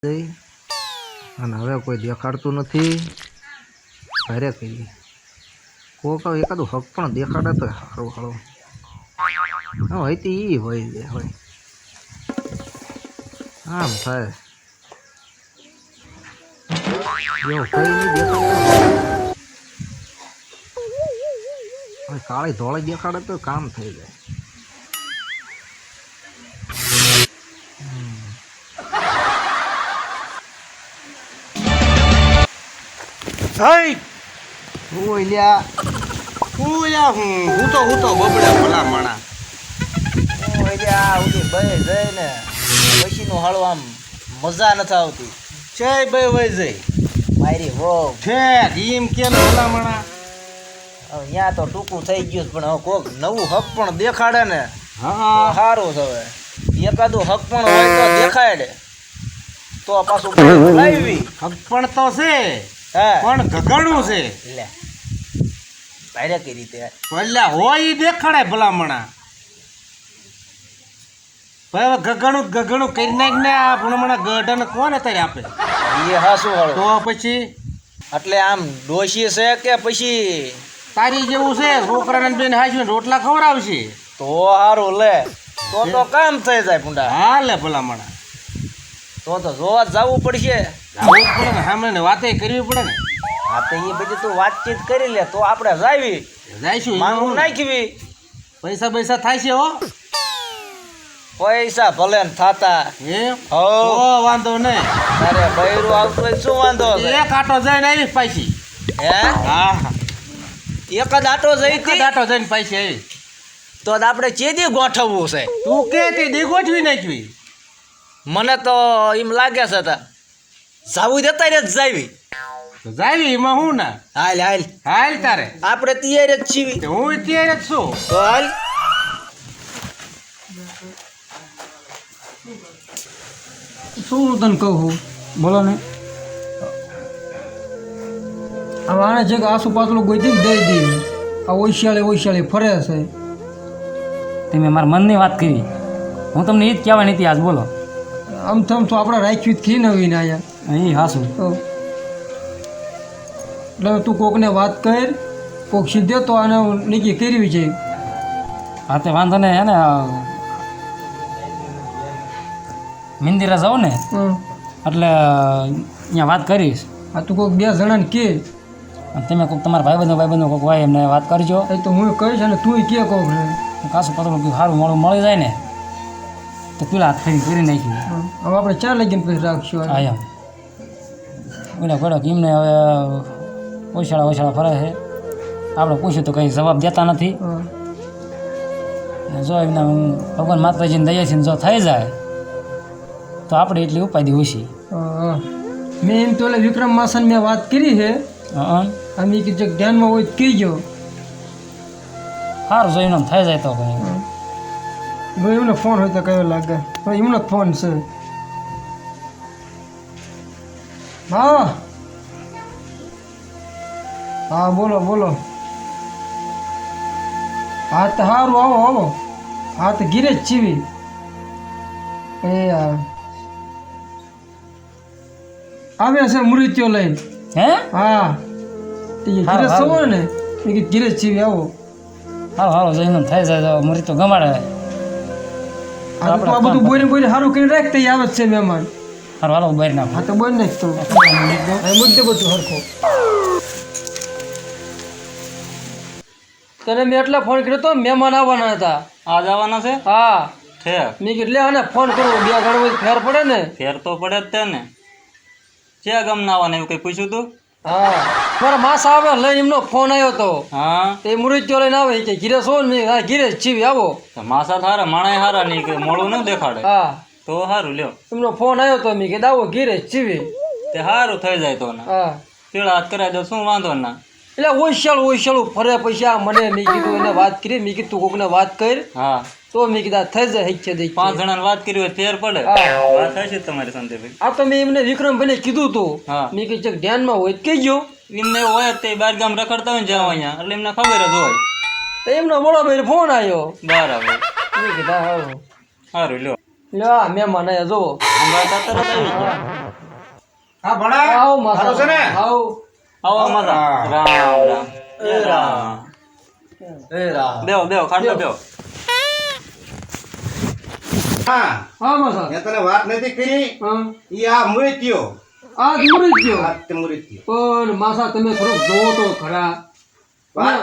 જઈ અને હવે કોઈ દેખાડતું નથી. ઘરે કહીએ કોક એકાદું હક પણ દેખાડે તો સારું સારું. હા હોય તો એ હોય છે હોય આમ થાય જો કઈ નહીં દેખાડે કાળી ધોળી દેખાડે તો કામ થઈ જાય. હું તો બબડે ભલા માણા પછી નું હાળું આમ મજા નથી આવતી. છે ભાઈ વહી જઈ મારી હો ઠેક એમ કેમ ભલા માણા. અહીંયા તો ટૂંકું થઈ ગયું પણ હવે કોક નવું હક પણ દેખાડે ને હા સારું થવે. એકાદું હક પણ હોય તો દેખાડે તો પાછું લાવી હક પણ તો છે હા પણ ગગણું છે લે ભાઈ કઈ રીતે એટલે હોય ઈ દેખાડે ભલા માણા. ભાઈ ગગણું કરી નાખ ને આ ભલા ગઢ કોને તારે આપે એ હા શું હાળું તો પછી એટલે આમ ડોશી છે કે પછી તારી જેવું છે છોકરાને બેન હાજુ રોટલા ખવડાવશે તો સારું લે તો કામ થઈ જાય પુંડા. હા લે ભલા માણા તો જોવા જવું પડશે. જવું જ પડે ને સામે વાતે કરવી પડે ને. હા તો એ બધી તું વાતચીત કરી લે તો આપણે જાવી જઈશું માંગવું નાખવી. પૈસા થાય છે હો પૈસા ભલે ને થાતા એમ હો ઓ વાંધો નહીં. તારે બૈરું આવતું હોય શું વાંધો છે? એક આટો જઈને આવી પાછી. હે હા એક જ આટો જઈ એક જ આટો જઈને પાછી આવી. તો આપણે ચેદી ગોઠવવું છે? તું કે તે દી ગોઠવી નાખવી. મને તો એમ લાગે છે તા જાવું દેતા રે જાવી. તો જાવી એમાં હું ના હાલ હાલ હાલ તારે આપણે તૈયાર જ છીએ. તે હું ત્યારે જ છું. તો હાલ શું હું તને કહું બોલો ને હવે આને છે કે આસુ પાતળું ગોઈથી દઈ દઈ આ ઓશિયાળી ફરે છે. તમે મારા મનની વાત કરી, હું તમને એ જ કહેવાની હતી આજ. બોલો. આમ થમ તો આપણે રાખ્યું જ ખી નવીને અહીંયા એ હાસું તો એટલે તું કોકને વાત કર, કોક સીધે તો આને નીકી કરવી છે. હા તે વાંધો ને હે ને મંદિરે જાઉં ને હં. એટલે અહીંયા વાત કરીશ. આ તું કોઈક બે જણાને કે અને તમે કોઈક તમારા ભાઈબંધો કોઈક હોય એમને વાત કરજો. એ તો હું કહીશ અને તું કે કોક ને કાશું પતળું કંઈક સારું મોડું મળી જાય ને તો પેલા હાથ ફરી કરી નાખ્યું. હવે આપણે ચાર લગીને પછી રાખશું. હા એમ બોલ્યા ગોળો કે એમને હવે ઓછાળા ફરે છે. આપણે પૂછ્યું તો કંઈ જવાબ દેતા નથી. હં. જો એમને ભગવાન માતાજીને દયાથી જો થઈ જાય તો આપણે એટલી ઉપાધિ ઓછી. મેં એમ તો ઓલે વિક્રમ માસન મેં વાત કરી છે. અમે કે જે ધ્યાનમાં હોય તો કહેજો. સારું જો એમને થઈ જાય તો કંઈ ભાઈ એમને ફોન હોય તો કયો લાગે તો એમનો ફોન છે. હા હા બોલો. હા તો સારું આવો. હા તો ગીરે જ છીવી. એ આવે છે મૃત્યુ લઈને. હે હા તે ગીરે સવો ને એ કે ગીરે જ છીવી આવો. સારું જો એમને થઈ જાય તો મરી તો ગમાડે. આ તો આ બધું બોરી સારું કરીને રાખ તે આવે જ છે મહેમાન. સારું હાલો બહાર નાખો. હા તો બોલ નાખ તો મુદ્દે બધું હરખો. તને મેં એટલે ફોન કર્યો તો મહેમાન આવવાના હતા. આ જવાના છે. હા ઠેક મેં કીધું લે આને ફોન કરો બે ઘણો ફેર પડે ને. ફેર તો પડે જ તે ને. ક્યાં ગામના આવવાના એવું કંઈ પૂછ્યું તું? હા મારા માસ આવે લઈને એમનો ફોન આવ્યો હતો. હા તે મૃત્યુ લઈને આવે કે ગીરે છો ને હા ગીરે છીવી આવો. તો માસા હારા માણા હારા નહીં કે મોડું ન દેખાડે હા તો સારું લ્યો. એમનો ફોન આવ્યો તો મેં કીધું આવો ગીરે છીવી. તે સારું થઈ જાય તો ને હા પીળા હાથ કરાવી દો શું વાંધો ના. એટલે ઓછાળું ફરે પૈસા મને મેં કીધું એને વાત કરી મેં કીધું તું કોકને વાત કર હા તો મેં કીધું આ થઈ જાય હિચ્છે દઈ. 5 જણાને વાત કરી હોય ફેર પડે. હા. વાત હશે તમારી સંદેભાઈ. આ તો મેં એમને વિક્રમભાઈને કીધું તું. હા. મેં કીધું ધ્યાનમાં હોય તો કહેજો. એમને એવું હોય તે બાર ગામ રખડતા હોય ને જાવ અહીંયા એટલે એમને ખબર જ હોય. તો એમનો મોડો ભાઈ ફોન આવ્યો. બરાબર મેં કીધું હા સારું લ્યો. લ્યો મહેમાન આયા જુઓ. સંભાળતા તરત આવી ગયા. હા ભણા આવો માસા સારું છે ને આવો આવો માતા. રામ રામ. એ રામ એ રામ બેહો બેહો ખાટલો બેહો. હા હા માસા મેં તને વાત નથી કરી હા ઈ આ મૃત્યુ આ મરી ગયો આ તે મૃત્યુ પણ માસા તમે થોડોક જોવો તો ખરા વાત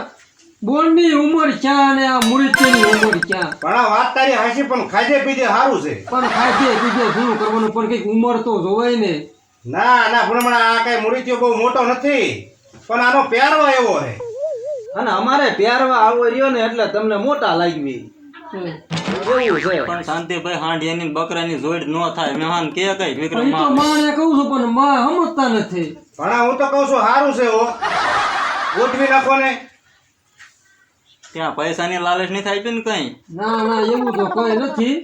બોલની ઉંમર ક્યાં અને આ મુરીચની ઉંમર ક્યાં પણ આ વાત તારી હાસી પણ ખાજે પીજે સારું છે પણ ખાધે પીધે શું કરવાનું પણ કઈક ઉંમર તો જોવાય ને ના ના ભણમણા આ કઈ મૃત્યુ બહુ મોટો નથી પણ આનો પહેરવા એવો છે અને અમારે પ્યારવા આવો રહ્યો ને એટલે તમને મોટા લાગવી હમ. એવું છે પણ શાંતિભાઈ હાંડિયાની ને બકરાની જોડ ન થાય મેહાન કે કઈ વિક્રમ એ તો માણે કહું છું પણ માં સમજતા નથી ભણા હું તો કઉ છું સારું છે હો ગોઠવી નાખો ને ત્યાં પૈસાની લાલચ નહીં થાય ને કઈ. ના ના એવું તો કઈ નથી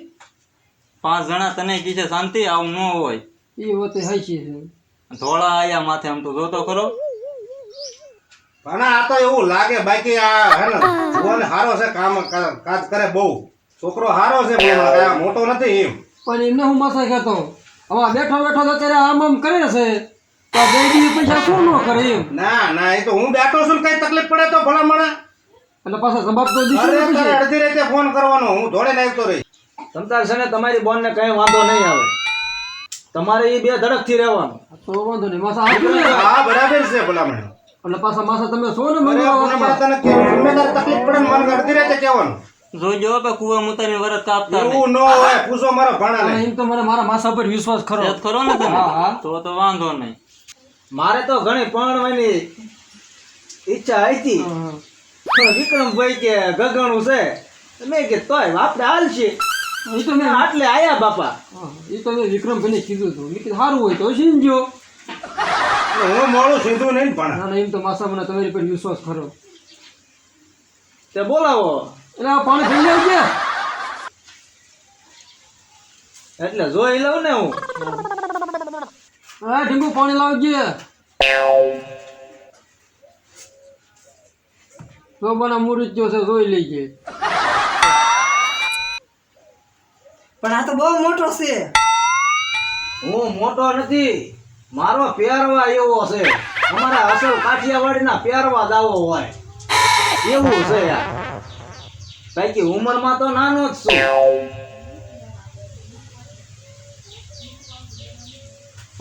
5 જણા તને કીધે શાંતિ આવું ન હોય. એ વતે હાચી છે ધોળા આયા માથે આમ તો જોતો ખરો. ભણા આ તો એવું લાગે બાકી આ હે ને ભગવાન સારો છે કાજ કરે બહુ છોકરો સારો છે ભણમણા કાંઈ મોટો નથી એમ પણ એમને હું માસા કહેતો હવે બેઠો બેઠો તો અત્યારે આમ આમ કરે છે તો આ બેબી પૈસા શું ન કરે એમ ના ના એ તો હું બેઠો છું ને કઈ તકલીફ પડે તો ભલામણ એટલે પાછા જવાબ તો દીધો અરે નથી. તારે અડધી રાતે ફોન કરવાનો હું ધોળે આવતો રહી તમતાર છે ને તમારી બોન ને કઈ વાંધો નહીં આવે તમારે એ બે ધડક થી રહેવાનું તો વાંધો નહીં માસા આપ્યું ને હા બરાબર છે ભલામણ એટલે પાછા માસા તમે સો ને અરે મંગાવો ભલામણ તને કેવું જિમ્મેદાર તકલીફ પડે ને મને અડધી રાતે કહેવાનું જોઈજો બે કુવા મુતાની વરત કાપતા નહીં. એવું ન હોય પૂછો મારો ભાણા ને એમ તો મને મારા માસા પર વિશ્વાસ ખરો સેજ ખરો ને તમે હા, હા. તો વાંધો નહીં. મારે તો ઘણી પરણવાની ઈચ્છા હતી હા. પણ વિક્રમભાઈ કે ગગણું છે મેં કે તોય આપણે હાલશે એ તો મેં આટલે આયા બાપા એ તો મેં વિક્રમભાઈને કીધું હતું મેં કીધું સારું હોય તો સીનજો હું મોડું સીધું નહીં ભાણા ના ના એમ તો માસા મને તમારી પર વિશ્વાસ ખરો તે બોલાવો એટલે આ પાણી થઈ જાય છે એટલે જોઈ લઉં ને હું હા ઢીંગુ પાણી લાવજે શોભાના મુરીચ્યો છે જોઈ લેજે પણ આ તો બહુ મોટો છે હું મોટો નથી મારો પહેરવા એવો છે અમારા અસલ કાઠિયાવાડીના પહેરવા જ આવો હોય એવું છે યાર બાકી ઉંમરમાં તો નાનો જ છું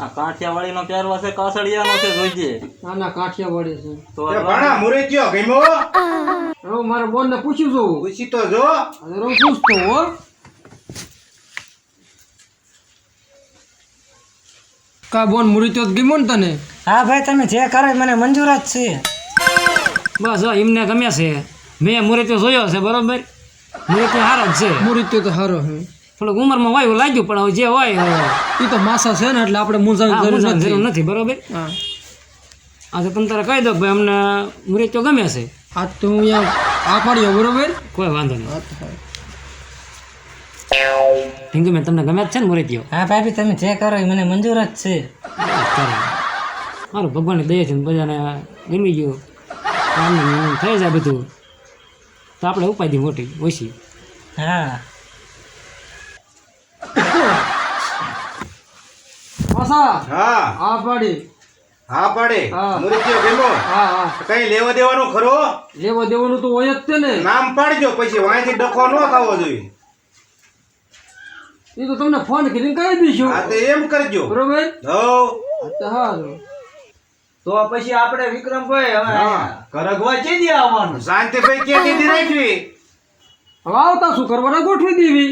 આ કાઠિયાવાડીનો પહેરવા છે કાસડિયાનો છે જોઈજે. નાના કાઠિયાવાડી છે તો એ ભાણા મુરે કયો ગમ્યો હવે મારા બોન ને પૂછ્યું છું પૂછી તો જો હવે હું પૂછતો હો કા બોન મુરીચ્યો જ ગમ્યો ને તને હા ભાઈ તમે જે કરો એ મને મંજૂર જ છે બસ જો એમને ગમ્યા છે. મેં મુરત્યો જોયો છે બરોબર. મુરત્યો હારો જ છે. મુરીચ્યો તો સારો છે થોડુંક ઉંમરમાં હોય એવું લાગ્યું પણ હવે જે હોય હવે એ તો માસા છે ને એટલે આપણે મૂંઝાની જરૂર મૂંઝાની જરૂર નથી નથી બરોબર. હા આ તો તમે તારે કહી દો કે ભાઈ અમને મુરત્યો ગમે છે. આજ તો હું અહીંયા આ પાડ્યો બરોબર કોઈ વાંધો નહીં. ઠીંગુ મેં તમને ગમે જ છે ને મુરત્યો. હા ભાભી તમે જે કરો એ મને મંજૂર જ છે મારું ભગવાનની દયા છે ને બધાને ગમી ગયું આમ થઈ જાય બધું તો આપણે ઉપાધિ મોટી ઓછી. હા માસા હા આ પાડી હા પાડે હા. મુરે કયો ગમ્યો હા હા કઈ લેવા દેવાનું ખરો લેવા દેવાનું તો હોય જ તે ને નામ પાડજો પછી વાંચી ડખો ન થવો જોઈએ એ તો તમને ફોન કરીને કહી દઈશું હા તો એમ કરજો બરોબર હો તો સારું તો પછી આપણે વિક્રમભાઈ હવે હા. કરગવા ચીધી આવવાનું શાંતિભાઈ ક્યાં દીધી રાખવી હવે આવતા શું કરવાના ગોઠવી દેવી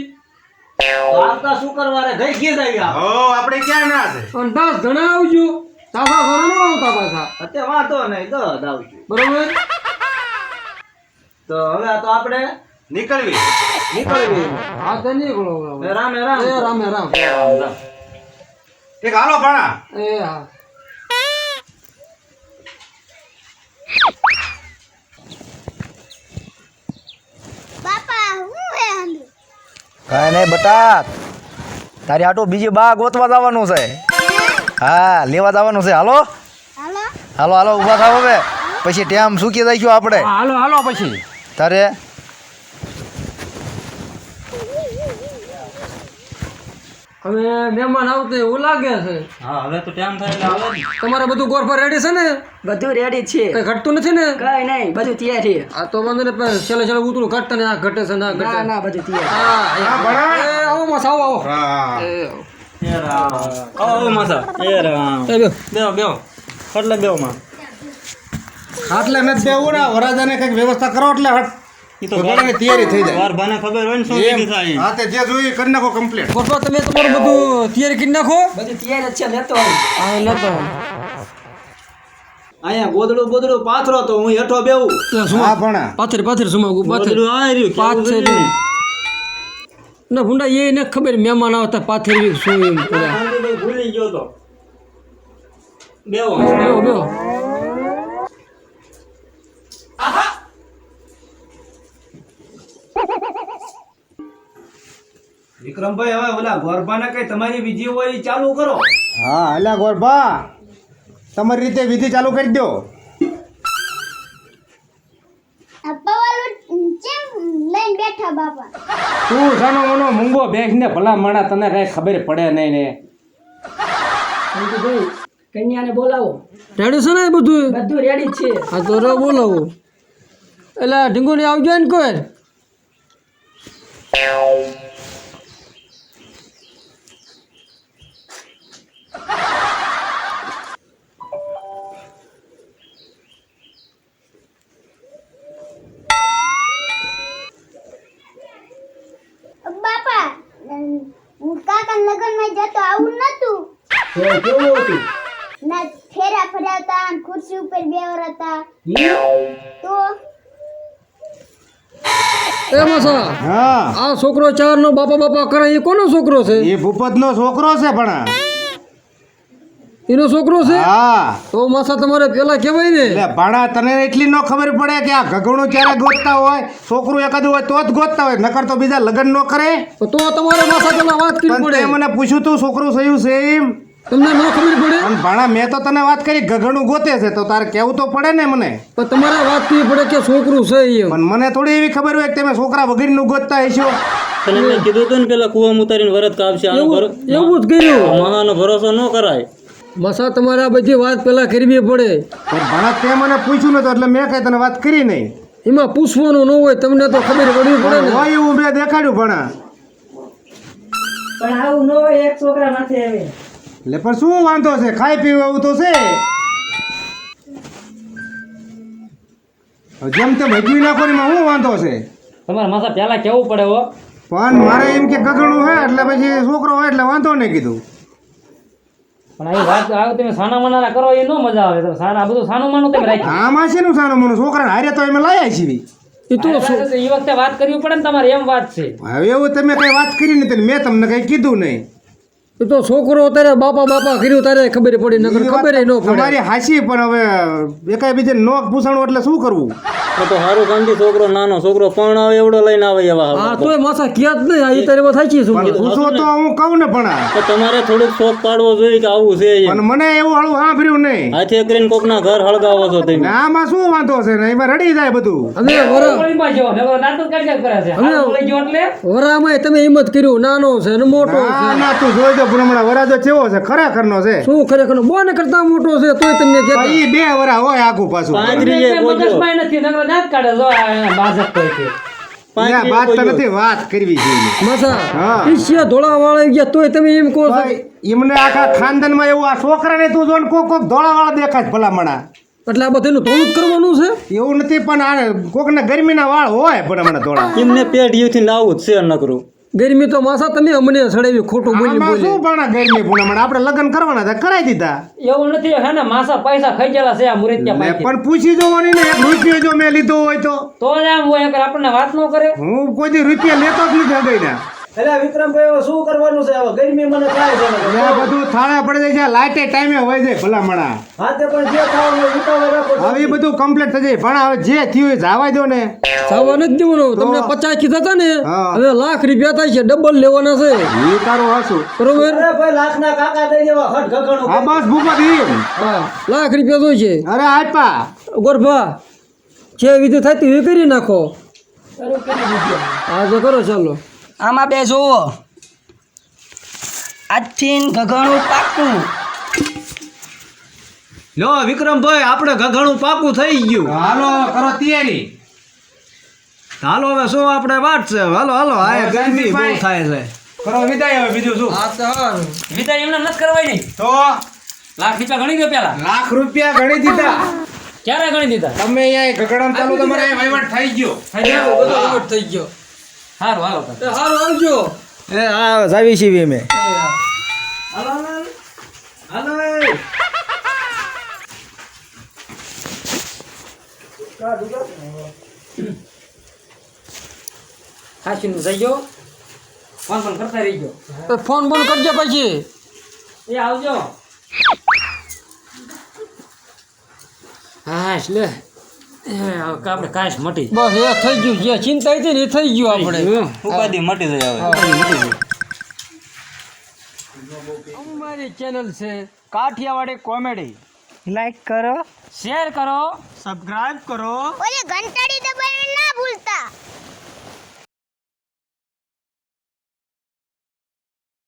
તો આવતા શુક્રવારે ગઈ ગીત આવ્યા હો આપણે ક્યાં ના છે અને 10 જણા આવજો સાસા ઘણા ન આવતા પાછા અત્યારે વાંધો નહીં તો આવજો બરોબર તો હવે આ તો આપણે નીકળવી નીકળવી હા તો નીકળો હવે. રામ રામ એ રામે રામ એક હાલો ભાણા એ હા કાંઈ નહીં બટા તારી આટું બીજી બા ગોતવા જવાનું છે હા લેવા જવાનું છે હાલો હાલો હાલો ઊભા થાવ હવે પછી ટેમ સૂકી દઈશું આપણે હાલો હાલો પછી હવે મહેમાન આવતે એવું લાગે છે. હા હવે તો ટાઈમ થાય એટલે આવે ને. તમારે બધું ગોર પર રેડી છે ને? બધું રેડી છે, કઈ ઘટતું નથી ને? કઈ નહીં, બધું તૈયાર છે. આ તો વાંધો ને છેલ્લે છેલ્લે ઉતરું ઘટતા ને આ ઘટે છે ના ઘટે. ના બધું તૈયાર. આવો માસ આવો આવો. હા આવો માસા એ રામ બેહો બેહો એટલે બેહો માં આટલે નથી બેવું ને વરાજાને કંઈક વ્યવસ્થા કરો એટલે હટ ઈ તો ઘોડાની તૈયારી થઈ જાય વાર બાને ખબર હોય ને શું એમ. કીધું થાય હા તે જે જોઈએ કરી નાખો કમ્પ્લીટ ગોઠવા તમે તમારું બધું તૈયારી કરી નાખો. બધું તૈયાર જ છે, લેતો આવું. હા લેતો અહીંયા ગોદડું બોદડું પાથરો તો હું હેઠો બેહું હા પણ પાથર પાથર સુમાગું પાથર ગોદડું આ રહ્યું કેવું પાથર છે ના ભૂંડા એ ને ખબર મહેમાન આવતા પાથર શું એમ પૂરા. શાંતિભાઈ ભૂલી ગયો તો બેહો બેહો બેહો. વિક્રમભાઈ હવે ઓલા ગોરબાને કઈ તમારી વિધિ હોય ઈ ચાલુ કરો હા અલ્યા ગોરબા તમારી રીતે વિધિ ચાલુ કરી દો તું સાનો મનો મૂંગો બેસ ને ભલા માણા તને કઈ ખબર પડે નહીં ને. ભાઈ કન્યાને બોલાવો. રેડી છે ને એ બધું? બધું રેડી જ છે. હા તો રે બોલાવો. એટલે ઢીંગુની આવજો ને કોઈ. બાપા કાકા લગન માં જતો આવું નતું કેવું હતું ના ફેરા ફર્યાતા અને ખુરશી ઉપર બેવરાતા તો એ મસા હા આ છોકરો ચાર નો બાપા બાપા કરે એ કોનો છોકરો છે? એ ભૂપતનો છોકરો છે પણ એનો છોકરો છે? હા તો માસા તમારે પેલા કહેવાય ને. એટલે ભાણા તને એટલી ન ખબર પડે કે આ ઘગણું ક્યારે ગોતતા હોય છોકરું એકાદું હોય તો જ ગોતતા હોય નકર તો બીજા લગ્ન ન કરે તો તમારે માસા પેલા વાત કરવી પણ પડે. તે મને પૂછ્યું તું છોકરું થયું છે એમ તમને ન ખબર પડે અને ભાણા મેં તો તને વાત કરી ઘગણું ગોતે છે તો તારે કેવું તો પડે ને મને પણ તમારે વાત કરવી પડે કે છોકરું છે એમ. પણ મને થોડી એવી ખબર હોય કે તમે છોકરા વગરનું ગોતતા હશો તને મેં કીધું હતું ને પેલા કુવામાં ઉતારીને વરત કાપશે આનો એવું જ કર્યું. મહાનો ભરોસો ન કરાય માસા તમારે આ બધી વાત પેલા કરવી પડે. પણ ભાણા તે મને પૂછ્યું નતું એટલે મેં કઈ તને વાત કરી નહીં એમાં પૂછવાનું ન હોય તમને તો ખબર પડવી પડે ને. હોય એવું મેં દેખાડ્યું ભાણા પણ આવું ન હોય, એક છોકરા માથે આવે. એટલે પણ શું વાંધો છે ખાઈ પીવું એવું તો છે હવે જેમ તેમ હજવી નાખો ને એમાં શું વાંધો છે તમારે માસા પહેલા કેવું પડે હો. પણ મારે એમ કે ગગણું હોય એટલે પછી છોકરો હોય એટલે વાંધો નહીં કીધું પણ આ વાત આ તમે સાના મનાના કરો એ ન મજા આવે. તમે સાના આ બધું સાનું માનું તમે રાખ્યું. આમાં છે નું સાનું મને છોકરાને હારે તો અમે લાયા છીએ એ તો એ વખતે વાત કરવી પડે ને તમારે એમ વાત છે. હવે એવું તમે કઈ વાત કરી નથી મેં તમને કઈ કીધું નહીં એ તો છોકરો તારે બાપા બાપા કર્યું તારે ખબર પડી નકર ખબર ન પડે. તમારી હાસી પણ હવે એકાય બીજે નોક પૂછાણું એટલે શું કરવું તો સારું કામથી છોકરો નાનો છોકરો પણ આવે એવડો લઈને આવે એવા હા તોય માસા ક્યાં જ નહીં આ ઈ તારી વાત સાચી છે. પણ પૂછો તો હું કહું ને પણ તો તમારે થોડુંક શોખ પાડવો જોઈએ કે આવું છે એમ. પણ મને એવું હળું સાંભળ્યું નહીં હાથે કરીને કોકના ઘર હળગાવો છો તમે ને આમાં શું વાંધો છે ને એમાં રડી જાય બધું અમે વરા ગોળીમાં જો નકર દાંત જ કાઢ્યા કરે છે. અમે- આ બોલાઈ ગયો એટલે વરામાં તમે હિંમત કર્યું નાનો છે ને મોટો છે. ના ના તું જોઈ દો ભ્રમણા વરાજો કેવો છે ખરેખરનો છે શું ખરેખર બોને કરતા મોટો છે તોય તમને કહેતા. ઈ 2 વરા હોય આખું પાછું પાંત્રીએ પોજો મગજમાં નથી નકર દાંત કાઢે જો આ બાજક કોઈ છે. ત્યાં વાત તો નથી વાત કરવી છે માસા હા. ઈશ્યા ધોળા વાળા ગયા તોય તમે એમ કહો છો. ભાઈ, એમને આખા ખાનદાનમાં એવું આ છોકરાને તું જો ને કોક ધોળાવાળા દેખાય છે ભલામણા એટલે આ બધાનું ધોળું જ કરવાનું છે. એવું નથી પણ આ કોકને ગરમીના વાળ હોય ભલામણા ધોળા એમને પેટ યુથી આવું જ છે નકરું ગરમી તો માસા તમે અમને સડાવી ખોટું બોલી આમાં બોલી. શું પણ ગરમી ભલામણા આપણે લગ્ન કરવાના હતા કરાવી દીધા એવું નથી હે ને માસા પૈસા ખાઈ ગયેલા છે આ મુરતિયા ને પાસેથી. પણ પૂછી જોવાની ને 1 રૂપિયો જો મેં લીધો હોય તો તો જ આમ હોય કે આપણને વાત ન કરે. હું કોઈ દી રૂપિયા લેતો જ નથી અગઈના એટલે વિક્રમભાઈ હવે શું કરવાનું છે હવે ગરમી મને થાય છે એટલે આ બધું થાળે પડી જાય છે લાઈટે ટાઈમે હોય જાય ભલામણા હાથે પણ જે ખાવાનું ઉતાવળ રાખો હવે એ બધું કમ્પ્લીટ થઈ જાય પણ હવે જે થયું એ જવા દો ને સાવા નથી દેવાનું તમને 50 કીધા હતા ને હા. હવે લાખ રૂપિયા થાય છે ડબલ લેવાના છે એ તારું હાસું બરોબર. અરે ભાઈ લાખના કાકા દઈ દેવા હટ ગગણું હા બસ ભૂપત એમ હા લાખ રૂપિયા જોઈ છે. અરે આપા ગોરભા જે વિધિ થાય તે એ કરી નાખો. હા તો કરો ચાલો. આમાં બે જોવો. આજથી ગગણું પાકું. લો વિક્રમભાઈ આપણે ઘઘણું પાકું થઈ ગયું. હાલો કરો તૈયારી. હાલો હવે શું આપણે વાત છે. હાલો હાલો આ ગરમી બહુ થાય છે. કરો વિદાય હવે બીજું શું. હા સર વિદાય એમને નથી કરવાની તો ₹1,00,000 ગણી ગયો પેલા લાખ રૂપિયા ગણી દીધા. ક્યારે ગણી દીધા તમે અહીંયા ગગડામ ચાલુ તમારે અહીંયા વહીવટ થઈ ગયો. બધો વહીવટ થઈ ગયો. સારું હાલો એ હારું આવજો. એ આ જાવી છીએ મેં. હાલો હાલો હાલો ખાસી નું જઈ ગયો ફોન પણ કરતા રહી ગયો ફોન બોન કરજો પછી. એ આવજો હા લે આપણે કાશ મટી બસ એ થઈ ગયું જે ચિંતા હતી ને એ થઈ ગયું આપણે. ઉપાધિ મટી જાય અમારી ચેનલ છે કાઠિયાવાડી કોમેડી. લાઈક કરો. શેર કરો સબસ્ક્રાઇબ કરો. ઓલી ઘંટાડી દબાવવાનું ના ભૂલતા.